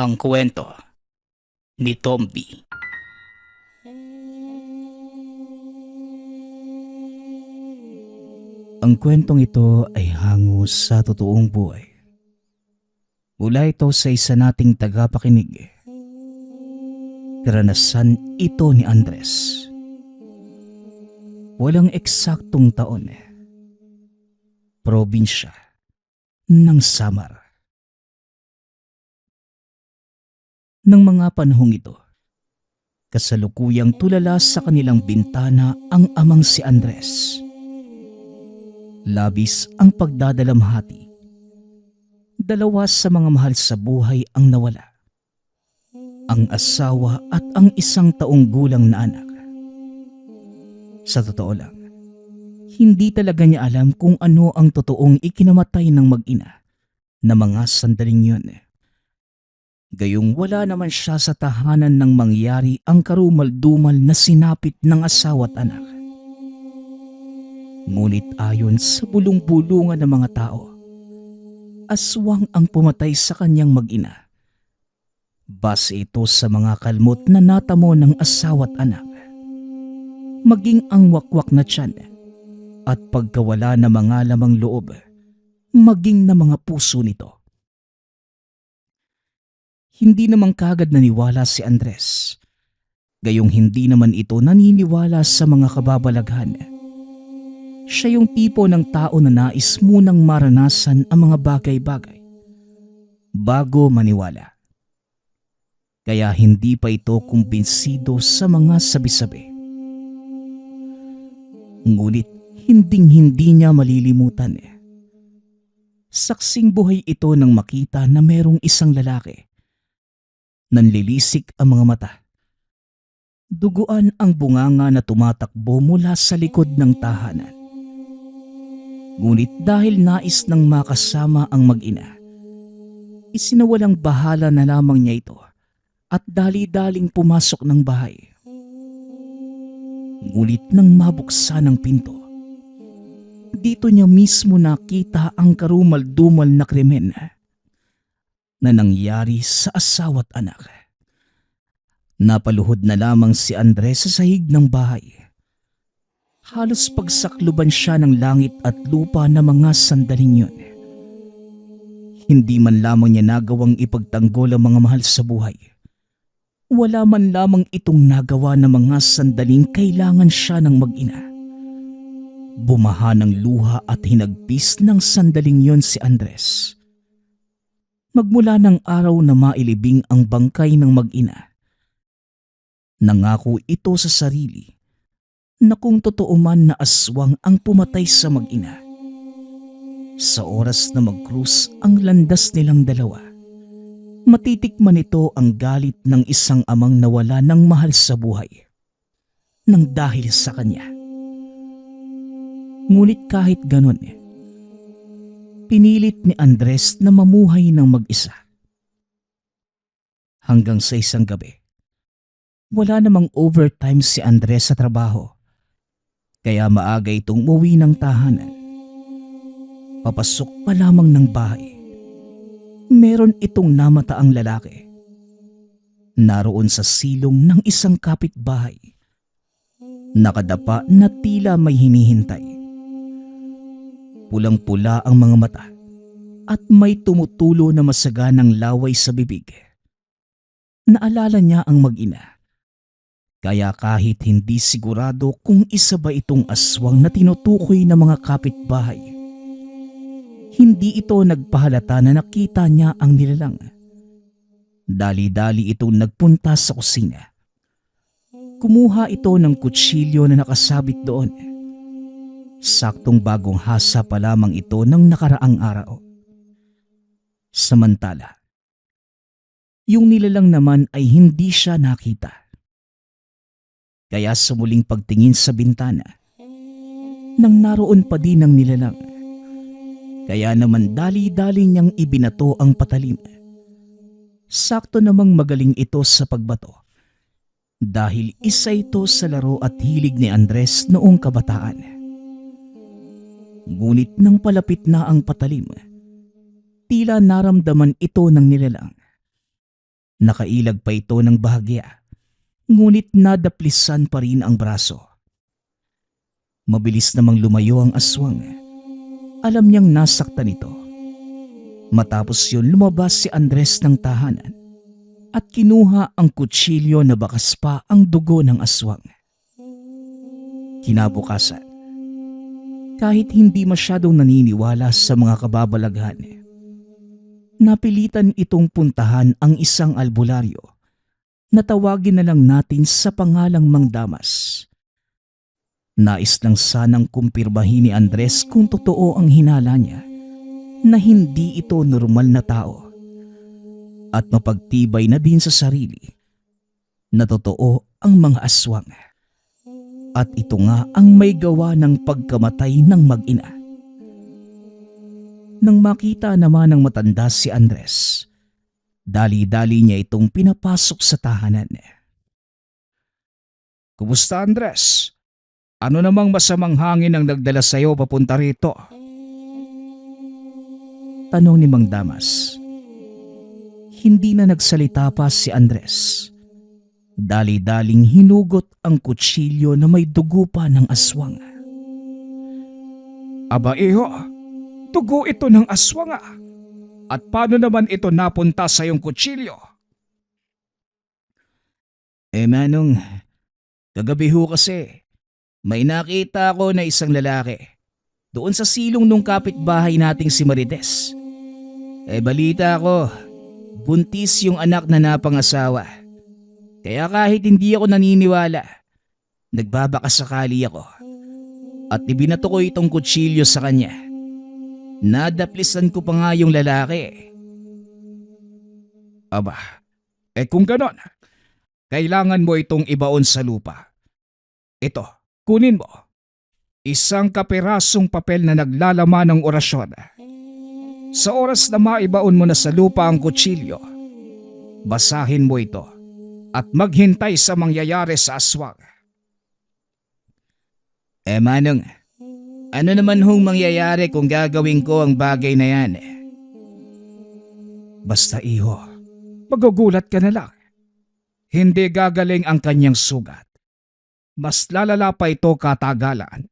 Ang kwento ni Tomby. Ang kwentong ito ay hango sa totoong buhay. Mula ito sa isa nating tagapakinig. Karanasan ito ni Andres. Walang eksaktong taon. Probinsya ng Samar. Ng mga panahong ito, kasalukuyang tulala sa kanilang bintana ang amang si Andres. Labis ang pagdadalamhati. Dalawa sa mga mahal sa buhay ang nawala. Ang asawa at ang 1 taong gulang na anak. Sa totoo lang, hindi talaga niya alam kung ano ang totoong ikinamatay ng mag-ina na mga sandaling yun. Gayong wala naman siya sa tahanan nang mangyari ang karumal-dumal na sinapit ng asawa at anak. Ngunit ayon sa bulong-bulungan ng mga tao, aswang ang pumatay sa kanyang mag-ina. Base ito sa mga kalmot na natamo ng asawa at anak. Maging ang wakwak na tiyan at pagkawala ng mga lamang loob, maging na mga puso nito. Hindi naman kagad naniwala si Andres. Gayong hindi naman ito naniniwala sa mga kababalaghan. Siya yung tipo ng tao na nais munang maranasan ang mga bagay-bagay bago maniwala. Kaya hindi pa ito kumbinsido sa mga sabi-sabi. Ngunit hinding-hindi niya malilimutan. Saksing buhay ito nang makita na merong isang lalaki. Nanlilisik ang mga mata. Duguan ang bunganga na tumatakbo mula sa likod ng tahanan. Ngunit dahil nais nang makasama ang mag-ina, isinawalang bahala na lamang niya ito at dali-daling pumasok ng bahay. Ngunit nang mabuksan ang pinto, dito niya mismo nakita ang karumal-dumal na krimen na nangyari sa asawa at anak. Napaluhod na lamang si Andres sa sahig ng bahay. Halos pagsakluban siya ng langit at lupa na mga sandaling yun. Hindi man lamang niya nagawang ipagtanggol ang mga mahal sa buhay. Wala man lamang itong nagawa na mga sandaling kailangan siya ng mag-ina. Bumaha ng luha at hinagpis ng sandaling yon si Andres. Magmula ng araw na mailibing ang bangkay ng mag-ina, nangako ito sa sarili na kung totoo man na aswang ang pumatay sa mag-ina, sa oras na mag-cruise ang landas nilang dalawa, matitikman ito ang galit ng isang amang nawala ng mahal sa buhay nang dahil sa kanya. Ngunit kahit ganon, pinilit ni Andres na mamuhay ng mag-isa. Hanggang sa isang gabi, wala namang overtime si Andres sa trabaho, kaya maaga itong umuwi ng tahanan. Papasok pa lamang ng bahay, meron itong namataang lalaki. Naroon sa silong ng isang kapitbahay, nakadapa na tila may hinihintay. Pulang-pula ang mga mata at may tumutulo na masaganang laway sa bibig. Naalala niya ang mag-ina. Kaya kahit hindi sigurado kung isa ba itong aswang na tinutukoy ng mga kapitbahay, hindi ito nagpahalata na nakita niya ang nilalang. Dali-dali itong nagpunta sa kusina. Kumuha ito ng kutsilyo na nakasabit doon. Saktong bagong hasa pa lamang ito ng nakaraang araw. Samantala, yung nilalang naman ay hindi siya nakita. Kaya sa muling pagtingin sa bintana, nang naroon pa din ang nilalang, kaya naman dali-dali niyang ibinato ang patalim. Sakto namang magaling ito sa pagbato dahil isa ito sa laro at hilig ni Andres noong kabataan. Ngunit nang palapit na ang patalim, tila naramdaman ito ng nilalang. Nakailag pa ito ng bahagya, ngunit nadaplisan pa rin ang braso. Mabilis namang lumayo ang aswang. Alam niyang nasaktan ito. Matapos yun, lumabas si Andres ng tahanan at kinuha ang kutsilyo na bakas pa ang dugo ng aswang. Kinabukasan, kahit hindi masyadong naniniwala sa mga kababalaghan, napilitan itong puntahan ang isang albularyo na tawagin na lang natin sa pangalang Mang Damas. Nais lang sanang kumpirmahin ni Andres kung totoo ang hinala niya na hindi ito normal na tao at mapagtibay na din sa sarili na totoo ang mga aswang. At ito nga ang may gawa ng pagkamatay ng mag-ina. Nang makita naman ng matanda si Andres, dali-dali niya itong pinapasok sa tahanan. "Kumusta, Andres? Ano namang masamang hangin ang nagdala sa iyo papunta rito?" Tanong ni Mang Damas. Hindi na nagsalita pa si Andres. Dali-daling hinugot ang kutsilyo na may dugo pa ng aswang. "Aba iho, dugo ito ng aswang ah. At paano naman ito napunta sa iyong kutsilyo?" Manong, kagabi ho kasi, may nakita ako na isang lalaki doon sa silong nung kapitbahay nating si Marites. Balita ko, buntis yung anak na napangasawa. Kaya kahit hindi ako naniniwala, nagbabakasakali ako at ibinato ko itong kutsilyo sa kanya. Nadaplisan ko pa nga yung lalaki. Aba, kung ganon, kailangan mo itong ibaon sa lupa. Ito, kunin mo. Isang kapirasong papel na naglalaman ng orasyon. Sa oras na maibaon mo na sa lupa ang kutsilyo, basahin mo ito at maghintay sa mangyayari sa aswang. Manong, ano naman hong mangyayari kung gagawin ko ang bagay na yan? Basta iho, magugulat ka na lang. Hindi gagaling ang kanyang sugat. Mas lalala pa ito katagalan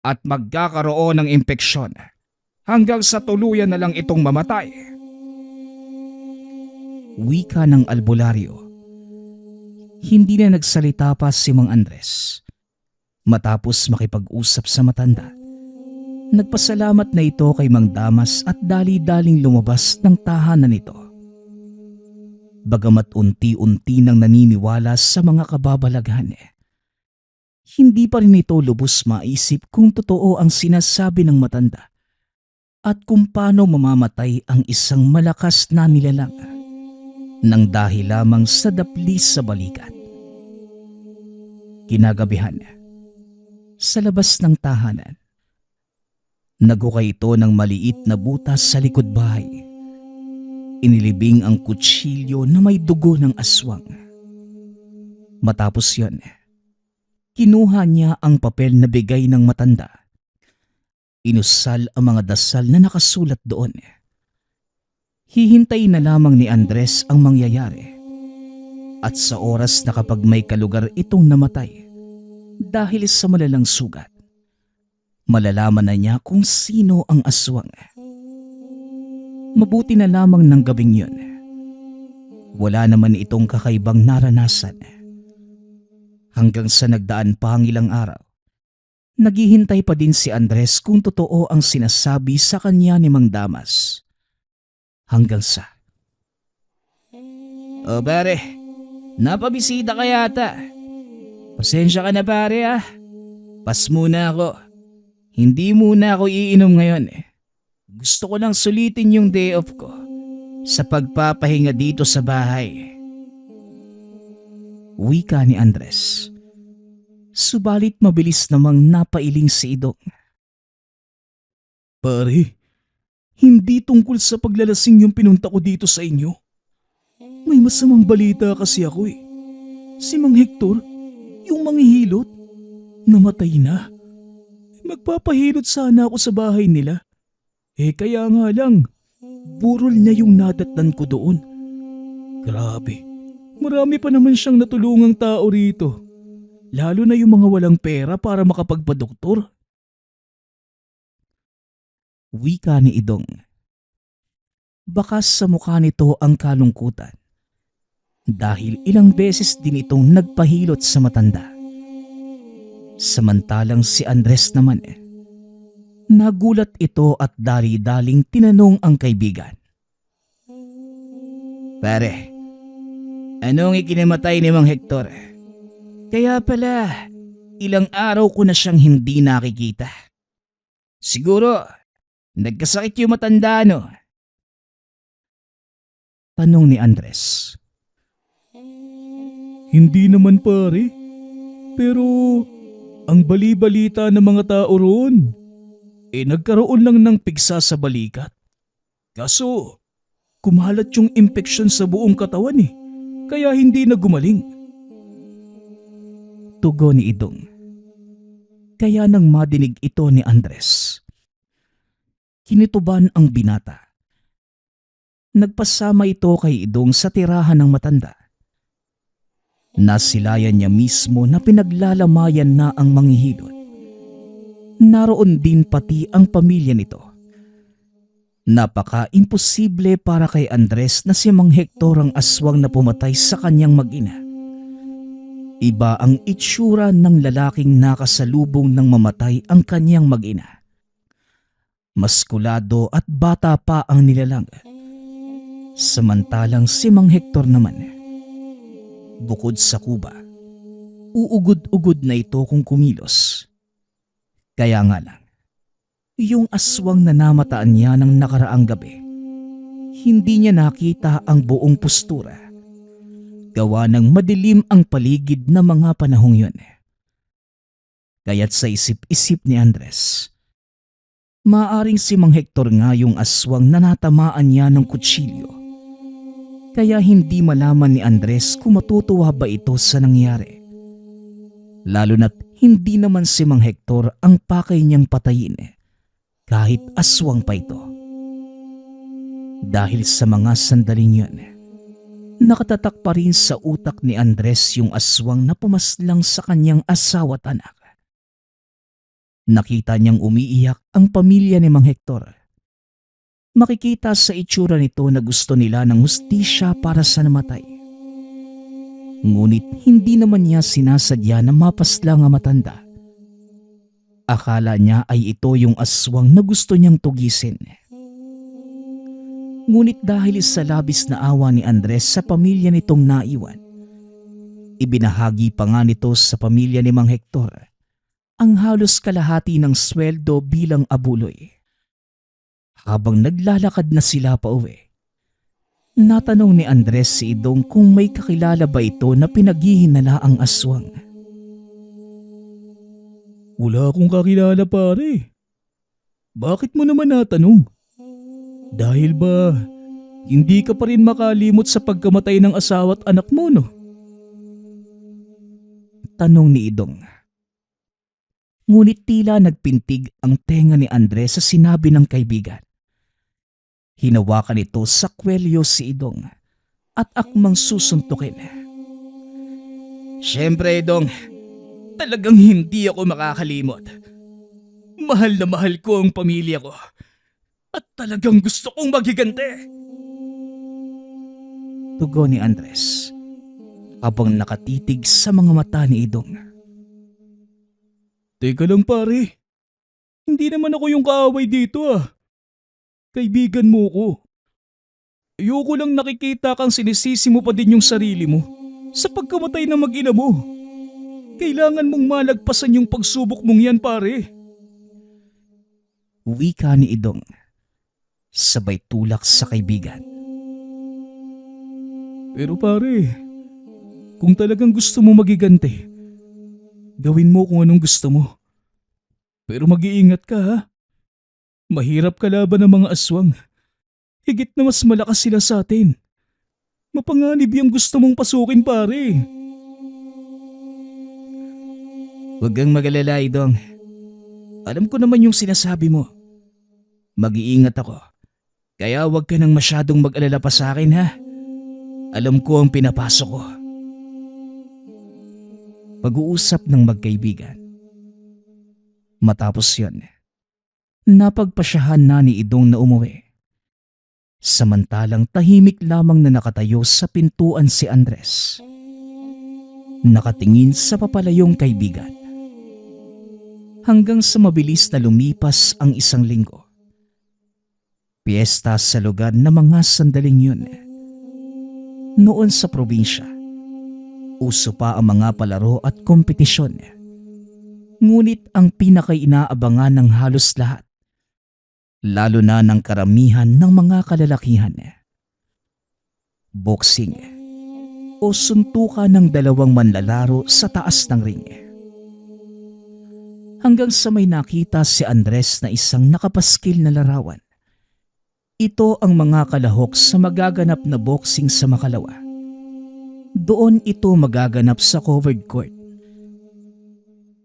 at magkakaroon ng impeksyon hanggang sa tuluyan na lang itong mamatay. Wika ng albularyo. Hindi na nagsalita pa si Mang Andres. Matapos makipag-usap sa matanda, nagpasalamat na ito kay Mang Damas at dali-daling lumabas ng tahanan nito. Bagamat unti-unti nang naniniwala sa mga kababalaghan, hindi pa rin ito lubos maisip kung totoo ang sinasabi ng matanda at kung paano mamamatay ang isang malakas na nilalang nang dahil lamang sa daplis sa balikat. Kinagabihan, sa labas ng tahanan, nagukay ito ng maliit na butas sa likod bahay. Inilibing ang kutsilyo na may dugo ng aswang. Matapos yon, kinuha niya ang papel na bigay ng matanda. Inusal ang mga dasal na nakasulat doon. Hihintay na lamang ni Andres ang mangyayari. At sa oras na kapag may kalugar itong namatay dahil sa malalang sugat, malalaman na niya kung sino ang aswang. Mabuti na lamang ng gabing yun. Wala naman itong kakaibang naranasan. Hanggang sa nagdaan pa ang ilang araw, naghihintay pa din si Andres kung totoo ang sinasabi sa kanya ni Mang Damas. Hanggang sa... "O pare, napabisita ka yata. Pasensya ka na pare ah. Pas muna ako. Hindi muna ako iinom ngayon. Gusto ko lang sulitin yung day off ko sa pagpapahinga dito sa bahay." Wika ni Andres. Subalit mabilis namang napailing si Idong. "Pare, hindi tungkol sa paglalasing yung pinunta ko dito sa inyo. May masamang balita kasi ako eh. Si Mang Hector, yung manghihilot, namatay na. Magpapahilot sana ako sa bahay nila. Kaya nga lang, burol niya yung nadatnan ko doon. Grabe, marami pa naman siyang natulungang tao rito. Lalo na yung mga walang pera para makapagpadoktor. Wika ni Idong. Bakas sa mukha nito ang kalungkutan dahil ilang beses din itong nagpahilot sa matanda. Samantalang si Andres naman nagulat ito at dali-daling tinanong ang kaibigan. Pare, anong ikinamatay ni Mang Hector? Kaya pala, ilang araw ko na siyang hindi nakikita. Siguro, nagkasakit yung matanda no? Tanong ni Andres. Hindi naman pare, pero ang bali-balita ng mga tao roon, nagkaroon lang ng pigsa sa balikat. Kaso, kumalat yung impeksyon sa buong katawan kaya hindi na gumaling. Tugon ni Idong. Kaya nang madinig ito ni Andres, kinituban ang binata. Nagpasama ito kay Idong sa tirahan ng matanda. Nasilayan niya mismo na pinaglalamayan na ang manghihilot. Naroon din pati ang pamilya nito. Napaka-imposible para kay Andres na si Mang Hector ang aswang na pumatay sa kanyang mag-ina. Iba ang itsura ng lalaking nakasalubong ng mamatay ang kanyang mag-ina. Maskulado at bata pa ang nilalang. Samantalang si Mang Hector naman, bukod sa kuba, uugod-ugod na ito kung kumilos. Kaya nga lang, yung aswang na namataan niya ng nakaraang gabi, hindi niya nakita ang buong postura. Gawa ng madilim ang paligid na mga panahong yun. Kaya't sa isip-isip ni Andres, maaring si Mang Hector nga yung aswang na natamaan niya ng kutsilyo. Kaya hindi malaman ni Andres kung matutuwa ba ito sa nangyari. Lalo na't hindi naman si Mang Hector ang pakay niyang patayin kahit aswang pa ito. Dahil sa mga sandaling yun, nakatatak pa rin sa utak ni Andres yung aswang na pumaslang sa kanyang asawa at anak. Nakita niyang umiiyak ang pamilya ni Mang Hector. Makikita sa itsura nito na gusto nila ng hustisya para sa namatay. Ngunit hindi naman niya sinasadya na mapaslang ang matanda. Akala niya ay ito yung aswang na gusto niyang tugisin. Ngunit dahil sa labis na awa ni Andres sa pamilya nitong naiwan, ibinahagi pa nga nito sa pamilya ni Mang Hector ang halos kalahati ng sweldo bilang abuloy. Habang naglalakad na sila pa uwi, natanong ni Andres si Idong kung may kakilala ba ito na pinaghihinala ang aswang. Wala akong kakilala pare. Bakit mo naman natanong? Dahil ba hindi ka pa rin makalimot sa pagkamatay ng asawa at anak mo no? Tanong ni Idong. Ngunit tila nagpintig ang tenga ni Andres sa sinabi ng kaibigan. Hinawakan ito sa kwelyo si Idong at akmang susuntukin. Siyempre Idong, talagang hindi ako makakalimot. Mahal na mahal ko ang pamilya ko. At talagang gusto kong maghiganti. Tugon ni Andres habang nakatitig sa mga mata ni Idong. Teka lang pare, hindi naman ako yung kaaway dito Kaibigan mo ko. Ayoko lang nakikita kang sinisisi mo pa din yung sarili mo sa pagkamatay ng mag-ina mo. Kailangan mong malagpasan yung pagsubok mong yan pare. Wika ni Idong, sabay tulak sa kaibigan. Pero pare, kung talagang gusto mo magiganti, gawin mo kung anong gusto mo. Pero mag-iingat ka Mahirap kalaban ng mga aswang. Higit na mas malakas sila sa atin. Mapanganib yung gusto mong pasukin pare. Huwag kang mag-alala Idong. Alam ko naman yung sinasabi mo. Mag-iingat ako. Kaya huwag ka nang masyadong mag-alala pa sa akin Alam ko ang pinapasok ko. Pag-uusap ng magkaibigan. Matapos yon, napagpasyahan na ni Idong na umuwi. Samantalang tahimik lamang na nakatayo sa pintuan si Andres. Nakatingin sa papalayong kaibigan. Hanggang sa mabilis na lumipas ang isang linggo. Piyesta sa lugar na mga sandaling yun. Noon sa probinsya, uso pa ang mga palaro at kompetisyon. Ngunit ang pinakainaabangan ng halos lahat, lalo na ng karamihan ng mga kalalakihan, boxing o suntukan ng dalawang manlalaro sa taas ng ring. Hanggang sa may nakita si Andres na isang nakapaskil na larawan. Ito ang mga kalahok sa magaganap na boxing sa Makalawa. Doon ito magaganap sa covered court.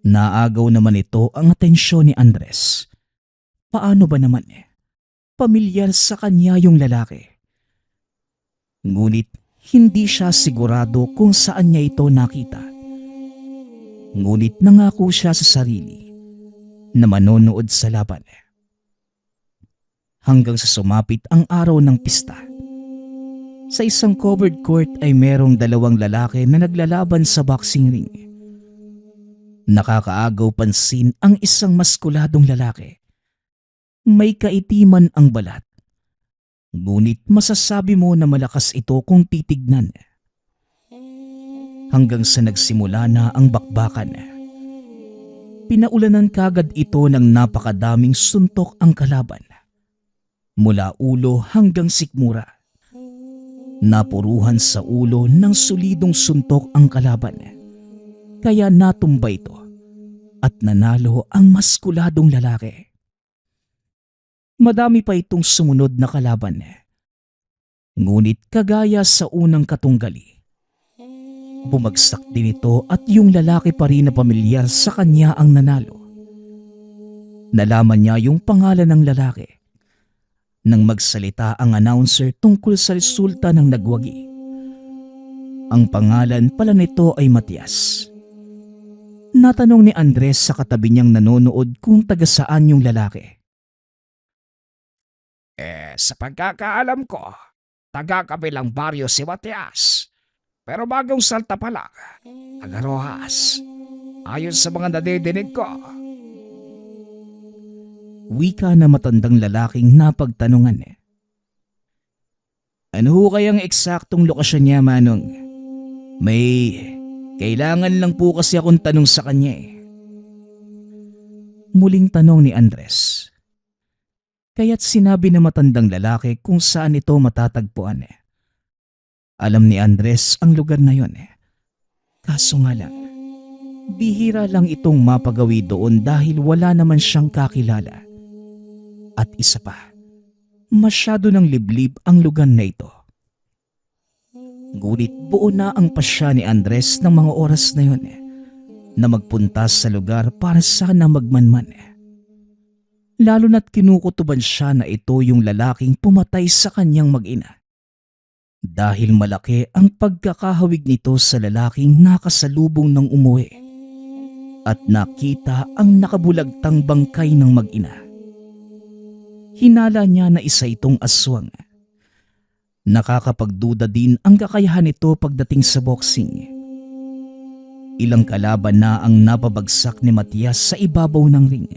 Naagaw naman ito ang atensyon ni Andres. Paano ba naman pamilyar sa kanya yung lalaki? Ngunit hindi siya sigurado kung saan niya ito nakita. Ngunit nangako siya sa sarili na manonood sa laban. Hanggang sa sumapit ang araw ng pista. Sa isang covered court ay merong dalawang lalaki na naglalaban sa boxing ring. Nakakaagaw pansin ang isang maskuladong lalaki. May kaitiman ang balat. Ngunit masasabi mo na malakas ito kung titignan. Hanggang sa nagsimula na ang bakbakan. Pinaulanan kagad ito ng napakadaming suntok ang kalaban. Mula ulo hanggang sikmura. Napuruhan sa ulo ng solidong suntok ang kalaban. Kaya natumba ito at nanalo ang maskuladong lalaki. Madami pa itong sumunod na kalaban. Ngunit kagaya sa unang katunggali, bumagsak din ito at yung lalaki pa rin na pamilyar sa kanya ang nanalo. Nalaman niya yung pangalan ng lalaki nang magsalita ang announcer tungkol sa resulta ng nagwagi. Ang pangalan pala nito ay Matias. Natanong ni Andres sa katabi niyang nanonood kung taga saan yung lalaki. Sa pagkakaalam ko, taga-kabilang baryo si Matias. Pero bagong salta pa lang, taga Rojas. Ayon sa mga nadidinig ko. Wika na matandang lalaking napagtanungan. Ano ho kayang eksaktong lokasyon niya, Manong? May kailangan lang po kasi akong tanong sa kanya Muling tanong ni Andres. Kaya't sinabi na matandang lalaki kung saan ito matatagpuan. Alam ni Andres ang lugar na yon. Kaso nga lang, bihira lang itong mapagawi doon dahil wala naman siyang kakilala. At isa pa, masyado ng liblib ang lugar na ito. Ngunit buo na ang pasya ni Andres ng mga oras na yon na magpunta sa lugar para sana magmanman. Lalo na't kinukutuban siya na ito yung lalaking pumatay sa kanyang mag-ina. Dahil malaki ang pagkakahawig nito sa lalaking nakasalubong ng umuwi at nakita ang nakabulagtang bangkay ng mag-ina. Hinala niya na isa itong aswang. Nakakapagduda din ang kakayahan nito pagdating sa boxing. Ilang kalaban na ang napabagsak ni Matias sa ibabaw ng ring.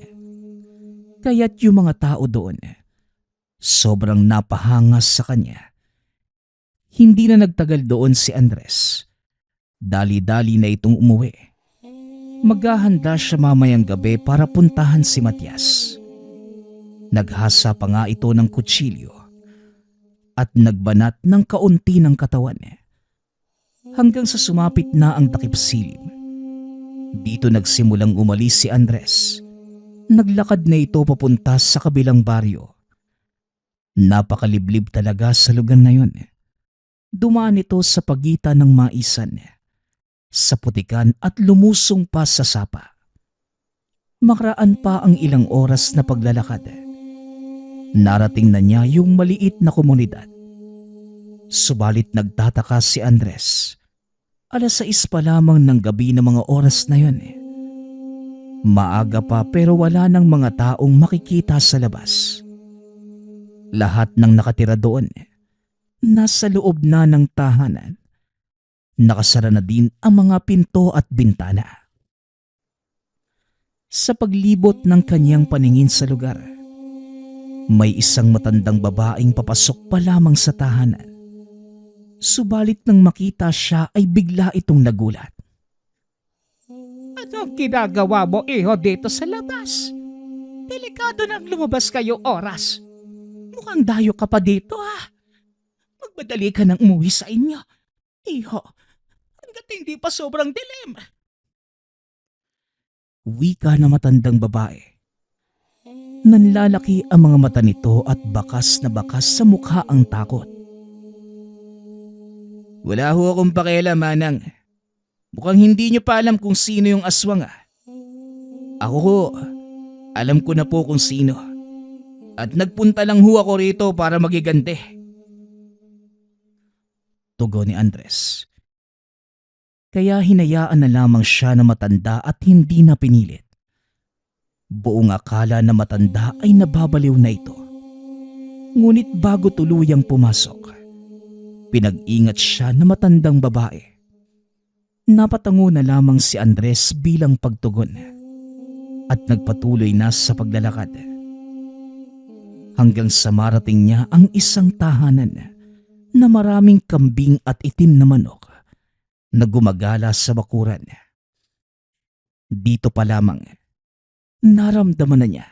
Kaya't yung mga tao doon, sobrang napahangas sa kanya. Hindi na nagtagal doon si Andres. Dali-dali na itong umuwi. Maghahanda siya mamayang gabi para puntahan si Matias. Naghasa pa nga ito ng kutsilyo at nagbanat ng kaunti ng katawan. Hanggang sa sumapit na ang takip silim. Dito nagsimulang umalis si Andres. Naglakad na ito papunta sa kabilang baryo. Napakaliblib talaga sa lugar na yon. Dumaan ito sa pagitan ng maisan, sa putikan at lumusong pa sa sapa. Makaraan pa ang ilang oras na paglalakad. Narating na niya yung maliit na komunidad. Subalit nagtataka si Andres. 6:00 pa lamang ng gabi ng mga oras na yun. Maaga pa pero wala nang mga taong makikita sa labas. Lahat ng nakatira doon, nasa loob na ng tahanan. Nakasara na din ang mga pinto at bintana. Sa paglibot ng kanyang paningin sa lugar, may isang matandang babaeng papasok pa lamang sa tahanan. Subalit nang makita siya ay bigla itong nagulat. Anong ginagawa mo, iho, dito sa labas? Delikado nang lumabas kayo oras. Mukhang dayo ka pa dito Magmadali ka nang umuwi sa inyo. Iho, hanggat hindi pa sobrang dilim. Wika na matandang babae. Nanlalaki ang mga mata nito at bakas na bakas sa mukha ang takot. Wala ho akong pakialam, Manang. Mukhang hindi niyo pa alam kung sino yung aswang Ako ho, alam ko na po kung sino. At nagpunta lang ho ako rito para magigante. Tugon ni Andres. Kaya hinayaan na lamang siya na matanda at hindi na pinilit. Buong akala na matanda ay nababaliw na ito. Ngunit bago tuluyang pumasok, pinag-ingat siya na matandang babae. Napatango na lamang si Andres bilang pagtugon at nagpatuloy na sa paglalakad. Hanggang sa marating niya ang isang tahanan na maraming kambing at itim na manok na gumagala sa bakuran. Dito pa lamang, naramdaman na niya,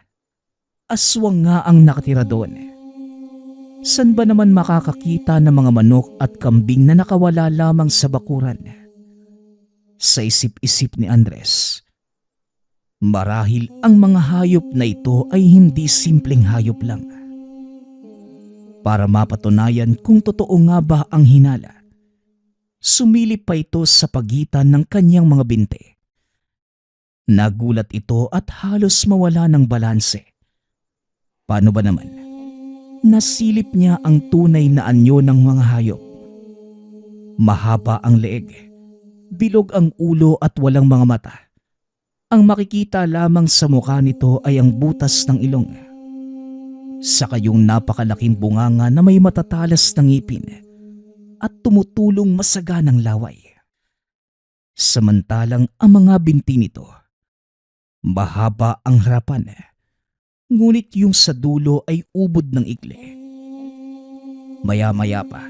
aswang nga ang nakatira doon. San ba naman makakakita ng mga manok at kambing na nakawala lamang sa bakuran? Sa isip-isip ni Andres, marahil ang mga hayop na ito ay hindi simpleng hayop lang. Para mapatunayan kung totoo nga ba ang hinala, sumilip pa ito sa pagitan ng kanyang mga binti. Nagulat ito at halos mawala ng balanse. Paano ba naman? Nasilip niya ang tunay na anyo ng mga hayop. Mahaba ang leeg, bilog ang ulo at walang mga mata. Ang makikita lamang sa mukha nito ay ang butas ng ilong. Saka yung napakalaking bunganga na may matatalas na ngipin at tumutulong masaganang laway. Samantalang ang mga binti nito, mahaba ang harapan, ngunit yung sa dulo ay ubod ng ikli. Maya-maya pa,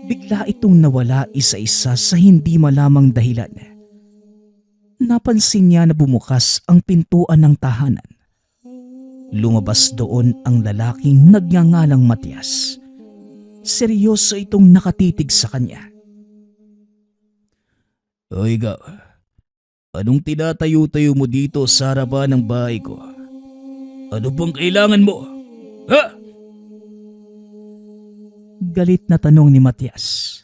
bigla itong nawala isa-isa sa hindi malamang dahilan. Napansin niya na bumukas ang pintuan ng tahanan. Lumabas doon ang lalaking nagngangalang Matias. Seryoso itong nakatitig sa kanya. O ikaw, anong tinatayo-tayo mo dito sa harapan ng bahay ko? Ano bang kailangan mo? Galit na tanong ni Matias.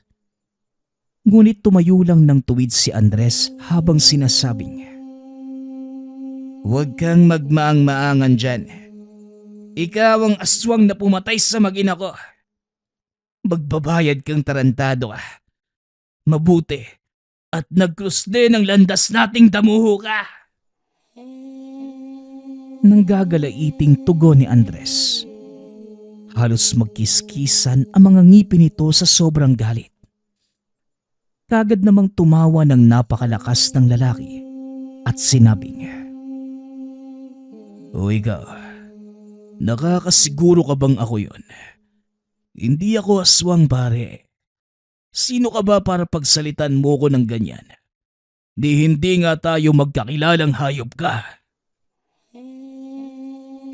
Ngunit tumayo lang ng tuwid si Andres habang sinasabing, Huwag kang magmaang-maangan dyan. Ikaw ang aswang na pumatay sa mag-ina ko. Magbabayad kang tarantado . Mabuti at nag-cross din ang landas nating damuho ka. Nanggagalaiting tugon ni Andres. Halos magkiskisan ang mga ngipin nito sa sobrang galit. Kagad namang tumawa ng napakalakas ng lalaki at sinabing, O ikaw, nakakasiguro ka bang ako yun? Hindi ako aswang, pare. Sino ka ba para pagsalitan mo ko ng ganyan? Hindi nga tayo magkakilalang hayop ka.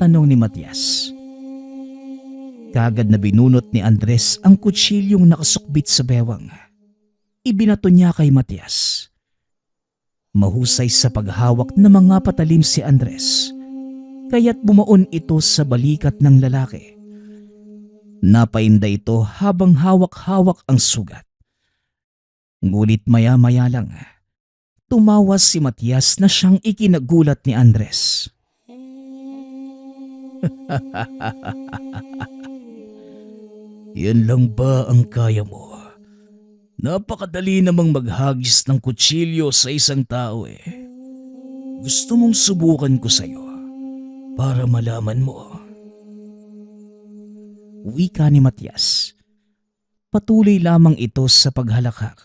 Tanong ni Matias. Kagad na binunot ni Andres ang kutsilyong nakasukbit sa bewang. Ibinato niya kay Matias. Mahusay sa paghawak ng mga patalim si Andres, kaya't bumaon ito sa balikat ng lalaki. Napainda ito habang hawak-hawak ang sugat. Ngunit maya-maya lang, tumawa si Matias na siyang ikinagulat ni Andres. Yan lang ba ang kaya mo? Napakadali namang maghagis ng kutsilyo sa isang tao eh. Gusto mong subukan ko sa'yo para malaman mo. Wika ni Matias. Patuloy lamang ito sa paghalakak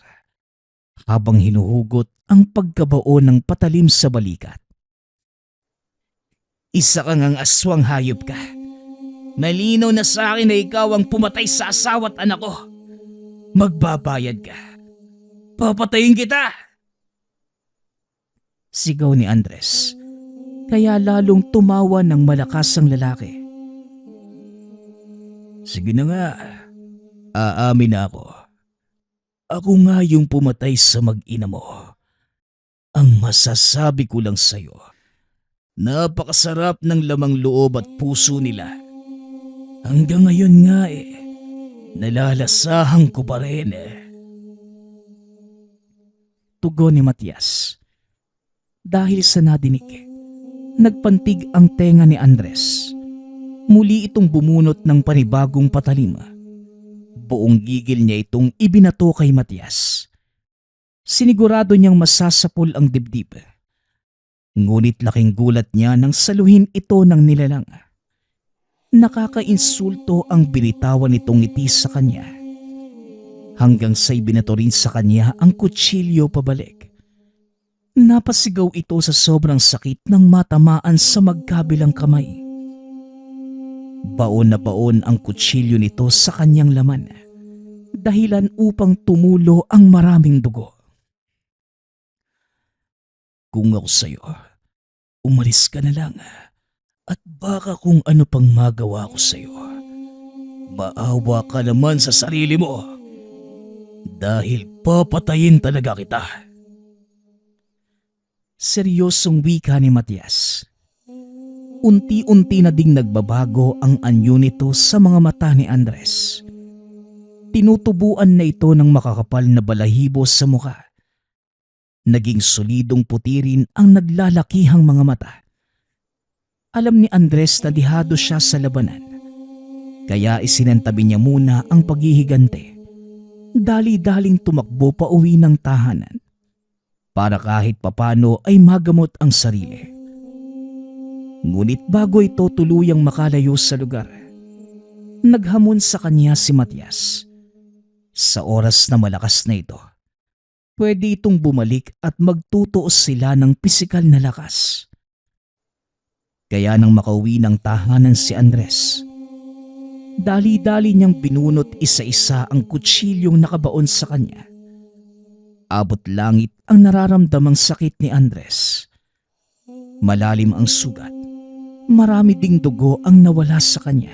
habang hinuhugot ang pagkabao ng patalim sa balikat. Isa kang ang aswang hayop ka. Malinaw na sa akin na ikaw ang pumatay sa asawa at anak ko. Magbabayad ka. Papatayin kita! Sigaw ni Andres, kaya lalong tumawa ng malakas ang lalaki. Sige na nga, aamin na ako. Ako nga yung pumatay sa mag-ina mo. Ang masasabi ko lang sa'yo, napakasarap ng lamang loob at puso nila. Hanggang ngayon nga nalalasahan ko pa rin Tugon ni Matias. Dahil sa nadinig, nagpantig ang tenga ni Andres. Muli itong bumunot ng panibagong patalim. Buong gigil niya itong ibinato kay Matias. Sinigurado niyang masasapol ang dibdib. Ngunit laking gulat niya nang saluhin ito ng nilalang. Nakakainsulto ang binitawan nitong ngiti sa kanya. Hanggang sa'y binato rin sa kanya ang kutsilyo pabalik. Napasigaw ito sa sobrang sakit ng matamaan sa magkabilang kamay. Baon na baon ang kutsilyo nito sa kanyang laman, dahilan upang tumulo ang maraming dugo. Kung ako sa'yo, umalis ka na lang at baka kung ano pang magawa ko sa'yo. Maawa ka naman sa sarili mo dahil papatayin talaga kita. Seryosong wika ni Matias. Unti-unti na ding nagbabago ang anyo nito sa mga mata ni Andres. Tinutubuan na ito ng makakapal na balahibo sa muka. Naging solidong puti rin ang naglalakihang mga mata. Alam ni Andres na dihado siya sa labanan. Kaya isinantabi niya muna ang paghihigante. Dali-daling tumakbo pa uwi ng tahanan para kahit papano ay magamot ang sarili. Ngunit bago ito tuluyang makalayo sa lugar, naghamon sa kanya si Matias. Sa oras na malakas na ito, pwede itong bumalik at magtutuos sila ng pisikal na lakas. Kaya nang makauwi ng tahanan si Andres, dali-dali niyang binunot isa-isa ang kutsilyong nakabaon sa kanya. Abot langit ang nararamdamang sakit ni Andres. Malalim ang sugat. Marami ding dugo ang nawala sa kanya.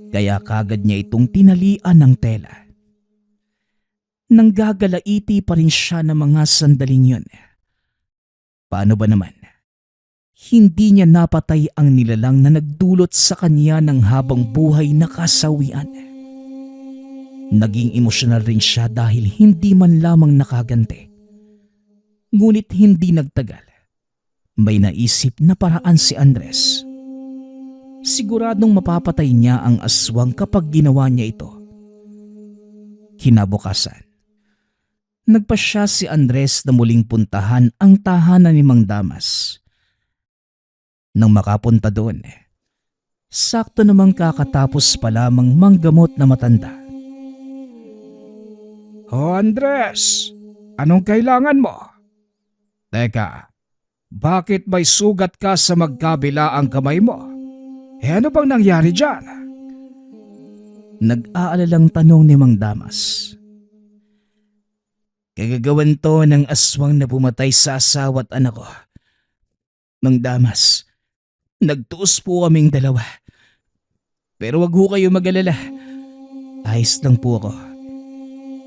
Kaya kagad niya itong tinalian ng tela. Nanggagalaiti pa rin siya ng mga sandaling yun. Paano ba naman? Hindi niya napatay ang nilalang na nagdulot sa kanya ng habang buhay na kasawian. Naging emosyonal rin siya dahil hindi man lamang nakaganti. Ngunit hindi nagtagal. May naisip na paraan si Andres. Siguradong mapapatay niya ang aswang kapag ginawa niya ito. Kinabukasan, nagpasya si Andres na muling puntahan ang tahanan ni Mang Damas. Nang makapunta doon, sakto namang kakatapos pa lamang manggamot na matanda. "O Andres, anong kailangan mo?" "Teka, bakit may sugat ka sa magkabila ang kamay mo? Ano bang nangyari dyan?" Nag-aalalang tanong ni Mang Damas. "Kagagawan to ng aswang na pumatay sa asawa at anak ko. Mang Damas, nagtuos po kaming dalawa. Pero wag ho kayo mag-alala. Ayos lang po ako.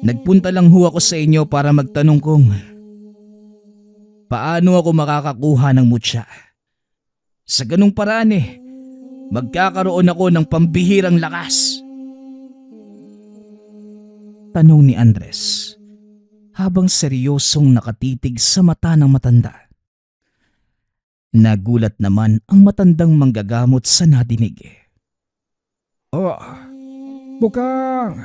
Nagpunta lang ho ako sa inyo para magtanong kung paano ako makakakuha ng mutya. Sa ganung paraan magkakaroon ako ng pambihirang lakas." Tanong ni Andres habang seryosong nakatitig sa mata ng matanda. Nagulat naman ang matandang manggagamot sa nadinig. "Oh, Mukhang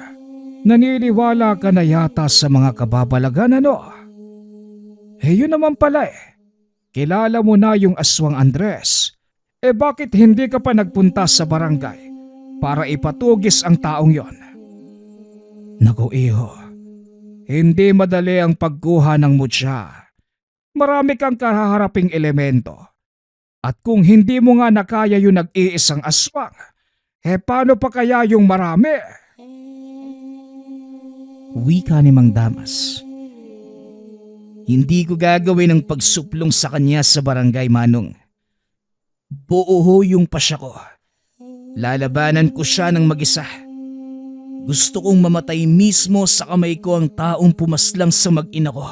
naniniwala ka na yata sa mga kababalagan, ano? Yun naman pala eh. Kilala mo na yung aswang Andres. Bakit hindi ka pa nagpunta sa barangay para ipatugis ang taong yon? Naku iho, hindi madali ang pagkuha ng mutya. Marami kang kahaharaping elemento. At kung hindi mo nga nakaya yung nag-iisang aswang, paano pa kaya yung marami? Wika ni Mang Damas. Hindi ko gagawin ang pagsuplong sa kanya sa barangay, Manong. Buo ho yung pasya ko. Lalabanan ko siya ng mag-isa. Gusto kong mamatay mismo sa kamay ko ang taong pumaslang sa mag-ina ko.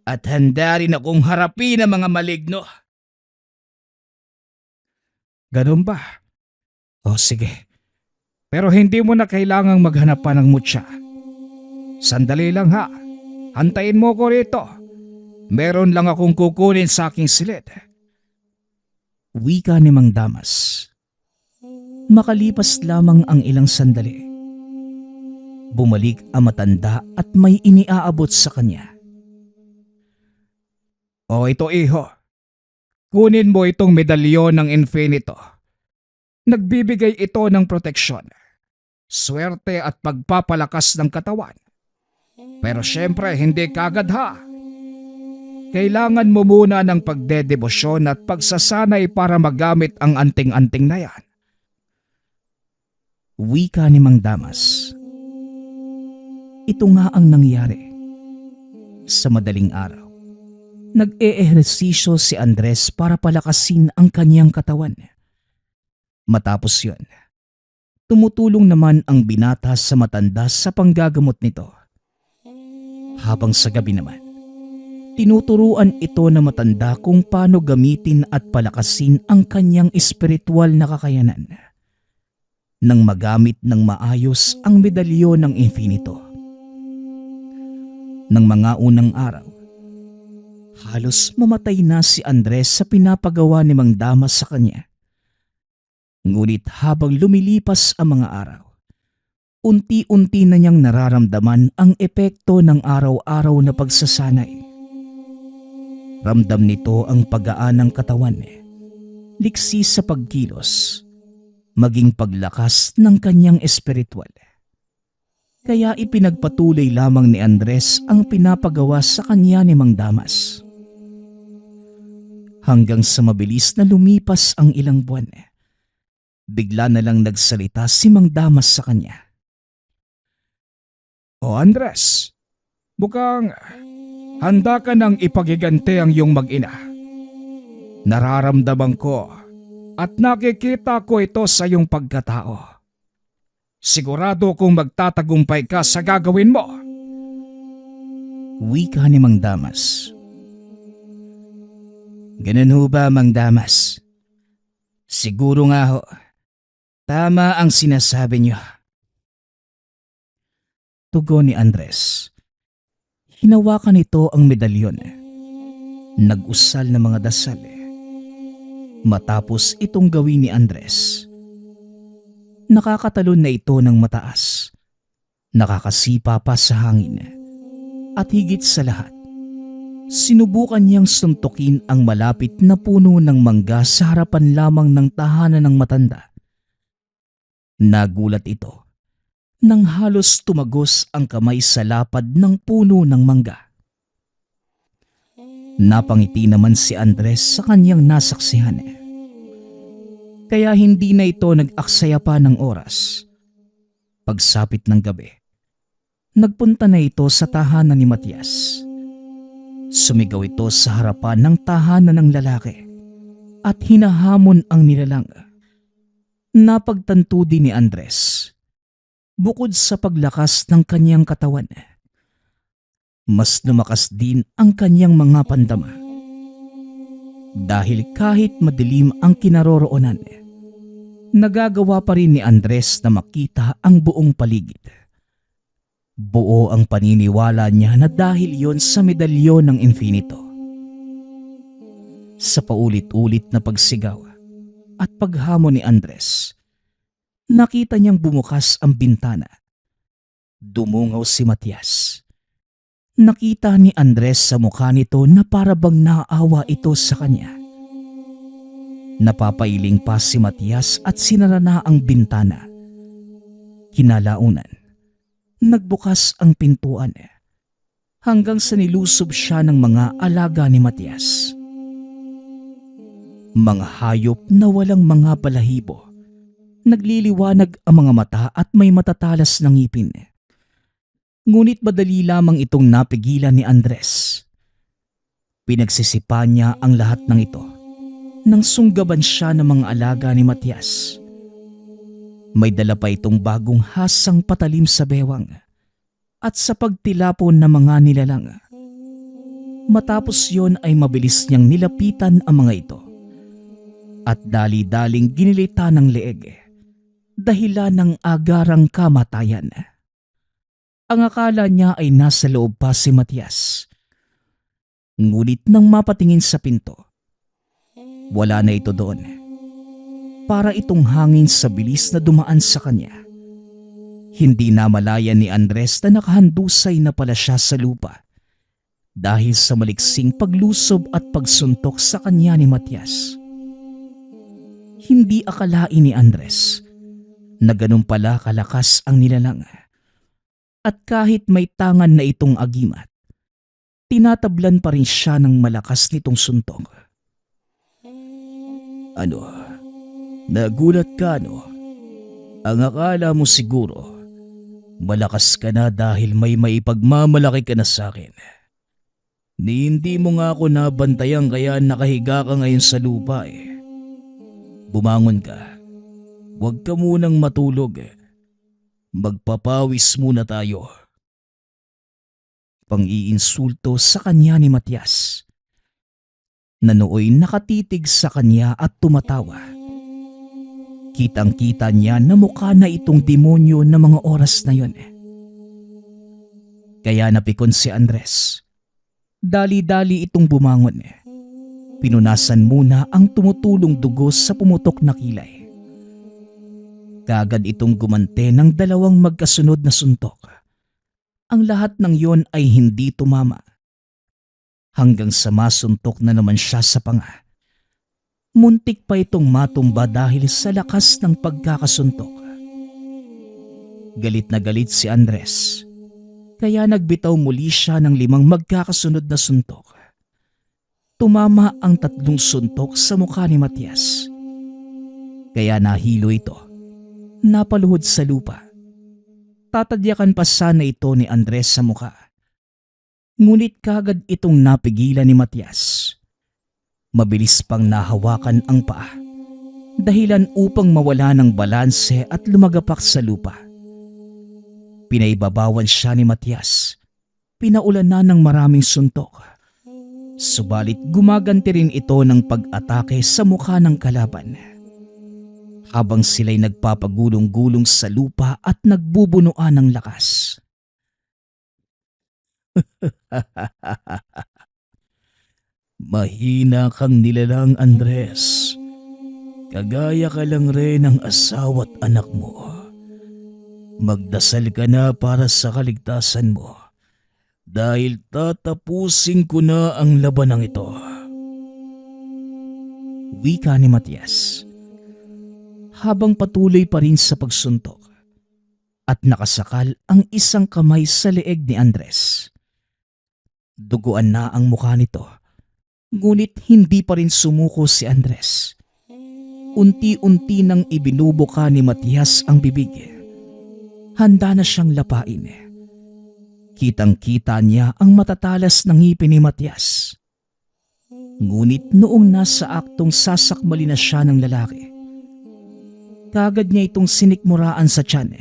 At handa rin akong harapin ang mga maligno. Ganun ba? O sige. Pero hindi mo na kailangang maghanap pa ng mutya. Sandali lang ha. Hantayin mo ko rito. Meron lang akong kukunin sa aking silid. Wika ni Mang Damas. Makalipas lamang ang ilang sandali. Bumalik ang matanda at may iniaabot sa kanya. O ito iho. Kunin mo itong medalyon ng Infinito. Nagbibigay ito ng proteksyon, swerte at pagpapalakas ng katawan. Pero syempre hindi kagad ha. Kailangan mo muna ng pagdedebosyon at pagsasanay para magamit ang anting-anting na yan. Wika ni Mang Damas. Ito nga ang nangyari. Sa madaling araw, nag-eehersisyo si Andres para palakasin ang kanyang katawan. Matapos yun, tumutulong naman ang binata sa matanda sa panggagamot nito. Habang sa gabi naman, tinuturuan ito na matanda kung paano gamitin at palakasin ang kanyang espiritual na kakayanan nang magamit ng maayos ang medalyon ng Infinito. Nang mga unang araw, halos mamatay na si Andres sa pinapagawa ni Mang Damas sa kanya. Ngunit habang lumilipas ang mga araw, unti-unti na niyang nararamdaman ang epekto ng araw-araw na pagsasanay. Ramdam nito ang paggaan ng katawan, liksi sa pagkilos, maging paglakas ng kanyang espiritual. Kaya ipinagpatuloy lamang ni Andres ang pinapagawa sa kanya ni Mang Damas. Hanggang sa mabilis na lumipas ang ilang buwan, bigla na lang nagsalita si Mang Damas sa kanya. O Andres, mukhang handa ka nang ipagigante ang iyong mag-ina. Nararamdaman ko at nakikita ko ito sa iyong pagkatao. Sigurado kong magtatagumpay ka sa gagawin mo. Wika ni Mang Damas. Ganun ho ba, Mang Damas? Siguro nga ho. Tama ang sinasabi niyo. Tugon ni Andres. Hinawakan nito ang medalyon. Nag-usal na mga dasal. Matapos itong gawin ni Andres, nakakatalon na ito ng mataas. Nakakasipa pa sa hangin. At higit sa lahat, sinubukan niyang suntukin ang malapit na puno ng mangga sa harapan lamang ng tahanan ng matanda. Nagulat ito nang halos tumagos ang kamay sa lapad ng puno ng mangga. Napangiti naman si Andres sa kanyang nasaksihan. Kaya hindi na ito nag-aksaya pa ng oras. Pagsapit ng gabi, nagpunta na ito sa tahanan ni Matias. Sumigaw ito sa harapan ng tahanan ng lalaki at hinahamon ang nilalang. Napagtanto din ni Andres, bukod sa paglakas ng kanyang katawan, mas lumakas din ang kanyang mga pandama. Dahil kahit madilim ang kinaroroonan, nagagawa pa rin ni Andres na makita ang buong paligid. Buo ang paniniwala niya na dahil yon sa medalyon ng Infinito. Sa paulit-ulit na pagsigaw at paghamon ni Andres, Nakita niyang bumukas ang bintana. Dumungaw si Matias. Nakita ni Andres sa mukha nito na para bang naawa ito sa kanya. Napapailing pa si Matias at sinara na ang bintana. Kinalaunan, nagbukas ang pintuan hanggang sa nilusob siya ng mga alaga ni Matias. Mga hayop na walang mga balahibo. Nagliliwanag ang mga mata at may matatalas na ngipin. Ngunit madali lamang itong napigilan ni Andres. Pinagsisipa niya ang lahat ng ito nang sunggaban siya ng mga alaga ni Matias. May dala pa itong bagong hasang patalim sa bewang at sa pagtilapon ng mga nilalang. Matapos yon ay mabilis niyang nilapitan ang mga ito at dali-daling ginilita ng leeg dahilan ng agarang kamatayan. Ang akala niya ay nasa loob pa si Matias. Ngunit nang mapatingin sa pinto, wala na ito doon. Para itong hangin sa bilis na dumaan sa kanya. Hindi namalayan ni Andres na nakahandusay na pala siya sa lupa dahil sa maliksing paglusob at pagsuntok sa kanya ni Matias. Hindi akalain ni Andres na ganun pala kalakas ang nilalang. At kahit may tangan na itong agimat, tinatablan pa rin siya ng malakas nitong suntok. Ano? Nagulat ka, no? Ang akala mo siguro, malakas ka na dahil may maipagmamalaki ka na sa akin. Hindi mo nga ako nabantayan kaya nakahiga ka ngayon sa lupa eh. Bumangon ka. Huwag ka munang matulog eh. Magpapawis muna tayo. Pang-iinsulto sa kanya ni Matias. Na nooy nakatitig sa kanya at tumatawa. Kitang-kita niya na mukha na itong demonyo na mga oras na yon. Kaya napikon si Andres. Dali-dali itong bumangon. Pinunasan muna ang tumutulong dugo sa pumutok na kilay. Kagad itong gumante ng dalawang magkasunod na suntok. Ang lahat ng yon ay hindi tumama. Hanggang sa masuntok na naman siya sa panga. Muntik pa itong matumba dahil sa lakas ng pagkakasuntok. Galit na galit si Andres. Kaya nagbitaw muli siya ng 5 magkakasunod na suntok. Tumama ang 3 suntok sa mukha ni Matias. Kaya nahilo ito. Napaluhod sa lupa. Tatadyakan pa sana ito ni Andres sa mukha. Ngunit kagad itong napigilan ni Matias. Mabilis pang nahawakan ang paa. Dahilan upang mawala ng balanse at lumagapak sa lupa. Pinaibabawan siya ni Matias. Pinaulan na ng maraming suntok. Subalit gumaganti rin ito ng pag-atake sa mukha ng kalaban. Habang sila'y nagpapagulong-gulong sa lupa at nagbubunuan ng lakas. Mahina kang nilalang, Andres. Kagaya ka lang rin ng asawa at anak mo. Magdasal ka na para sa kaligtasan mo. Dahil tatapusin ko na ang labanang ito. Wika ni Matias. Habang patuloy pa rin sa pagsuntok at nakasakal ang isang kamay sa leeg ni Andres. Duguan na ang mukha nito, ngunit hindi pa rin sumuko si Andres. Unti-unti nang ibinubuka ni Matias ang bibig. Handa na siyang lapain. Kitang-kita niya ang matatalas ng ngipin ni Matias. Ngunit noong nasa aktong sasakmali na siya ng lalaki, kagad niya itong sinikmuraan sa tiyan.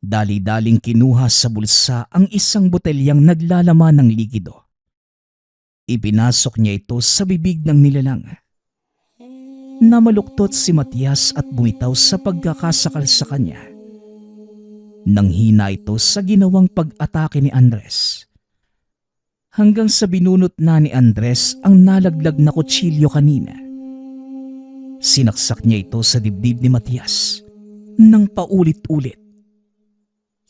Dali-daling kinuha sa bulsa ang isang botelyang naglalaman ng likido. Ipinasok niya ito sa bibig ng nilalang. Namaluktot si Matias at bumitaw sa pagkakasakal sa kanya. Nanghina ito sa ginawang pag-atake ni Andres. Hanggang sa binunot na ni Andres ang nalaglag na kutsilyo kanina. Sinaksak niya ito sa dibdib ni Matias ng paulit-ulit.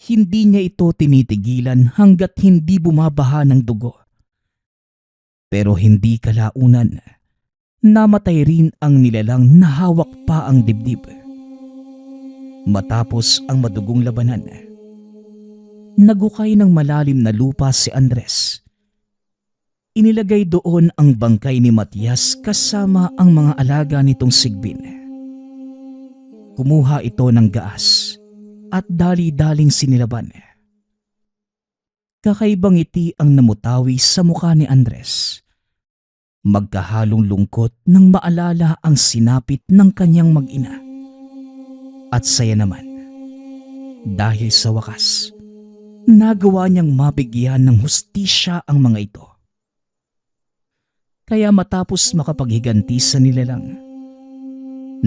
Hindi niya ito tinitigilan hanggat hindi bumabaha ng dugo. Pero hindi kalaunan, namatay rin ang nilalang na hawak pa ang dibdib. Matapos ang madugong labanan, nagukay ng malalim na lupa si Andres. Inilagay doon ang bangkay ni Matias kasama ang mga alaga nitong sigbin. Kumuha ito ng gaas at dali-daling sinilaban. Kakaibang ngiti ang namutawi sa mukha ni Andres. Magkahalong lungkot nang maalala ang sinapit ng kanyang mag-ina. At saya naman, dahil sa wakas, nagawa niyang mabigyan ng hustisya ang mga ito. Kaya matapos makapaghiganti sa nilalang,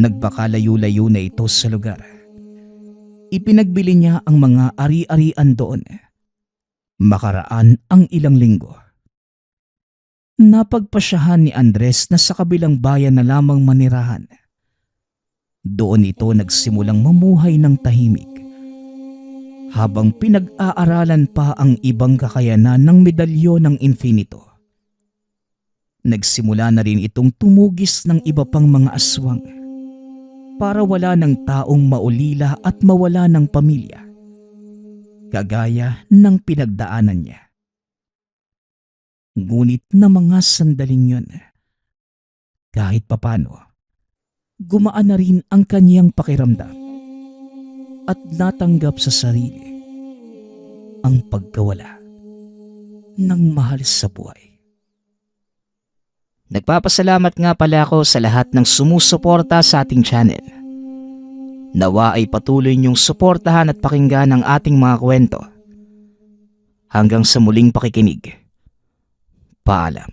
nagpakalayo-layo na ito sa lugar. Ipinagbili niya ang mga ari-arian doon. Makaraan ang ilang linggo, napagpasyahan ni Andres na sa kabilang bayan na lamang manirahan. Doon ito nagsimulang mamuhay ng tahimik, habang pinag-aaralan pa ang ibang kakayanan ng medalyo ng infinito. Nagsimula na rin itong tumugis ng iba pang mga aswang para wala ng taong maulila at mawala ng pamilya, kagaya ng pinagdaanan niya. Ngunit na mga sandaling yun, kahit papano, gumaan na rin ang kanyang pakiramdam at natanggap sa sarili ang pagkawala ng mahal sa buhay. Nagpapasalamat nga pala ako sa lahat ng sumusuporta sa ating channel. Nawa ay patuloy niyong suportahan at pakinggan ang ating mga kwento. Hanggang sa muling pakikinig. Paalam.